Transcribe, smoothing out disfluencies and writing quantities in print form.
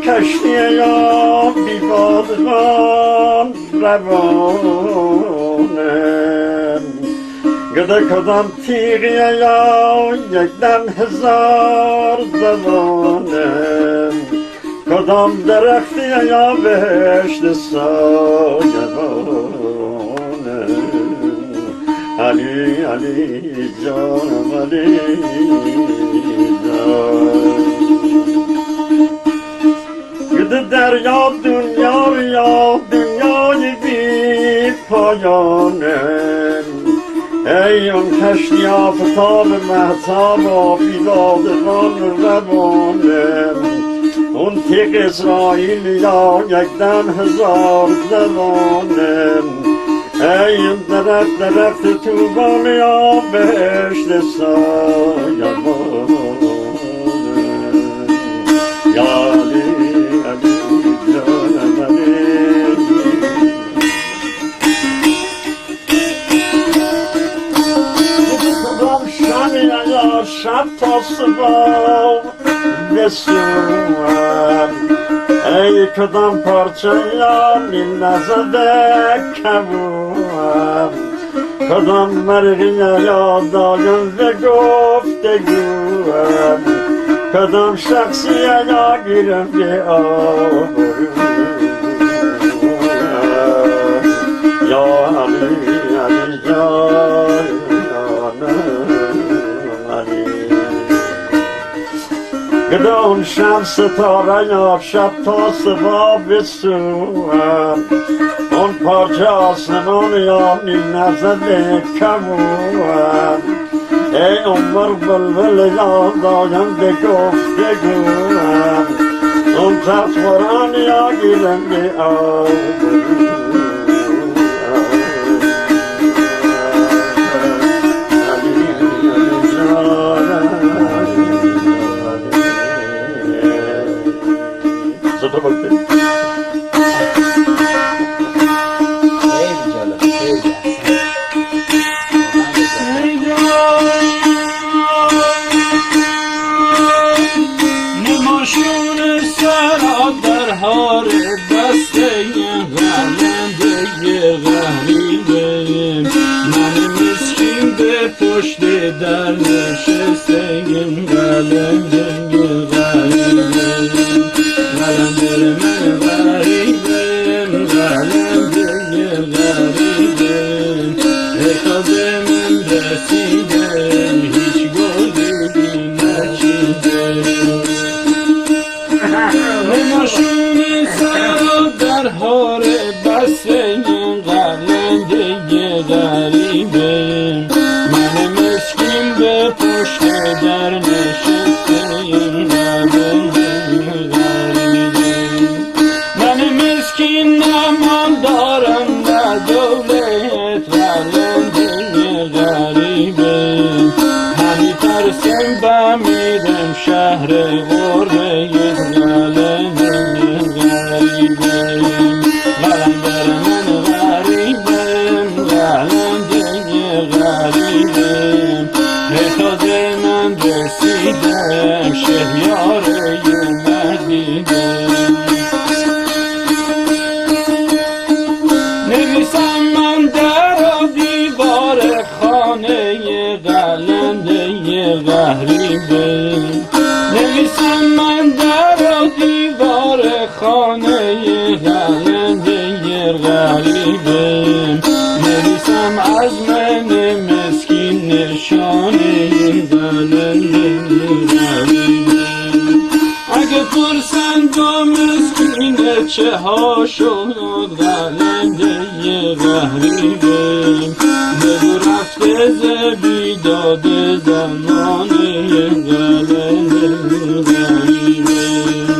کشتیم بی بادبان روانم گده کدام تیغی یا یک دم هزار زبانم کدام درختی یا بهشت سایبانم علی علی جانم علی جانم دریا دنیا یا دنیای بی پایانم ای اون کشتی آفتاب مهتاب و بیدادگان روانم اون تیغ اسرائیل یا یک دم هزار زبانم ای اون درخت توبان یا بهشت سایبانم یا شب تا صبح بسوم ای کدام پارچه یامی نزده کبوم کدام مرغی یا دایم به گفتگوم کدام شخصی یا گیرم به آبروم یا علی علی جان گدان شب ستاره یا شب تا صبح بسوم اون پارچه آسمان یا نیم نزده کموم ای عمر بلبل یا دایم به گفتگوم اون تحت قرآن یا گیرم به آبروم پشت در نشستیم قلنگ غریبیم قلندر من غریبیم قلندر غریبیم ای تازه من رسیدم هیچ گلی نچیدم نماشون سر در حال بستیم قلنگ غریبیم پشت در نشستیم من مسکین نمان دارم در دولت قلندر غریبیم همی ترسیم بمیرم شهر غربه قلندر غریبیم قلندر من غریبیم قلندر غریبیم تازه من رسیدم شهریاره مدیدم نویسم من در و دیوار خانه قلنده غریبه نویسم من در و دیوار خانه گلنده غریبم، نویسم از من مسکین نشانه گلنده غریبم. اگه پرسند و مسکین چه ها شد گلنده غریبم، بگو رفته ز بیداد زمانه گلنده غریبم.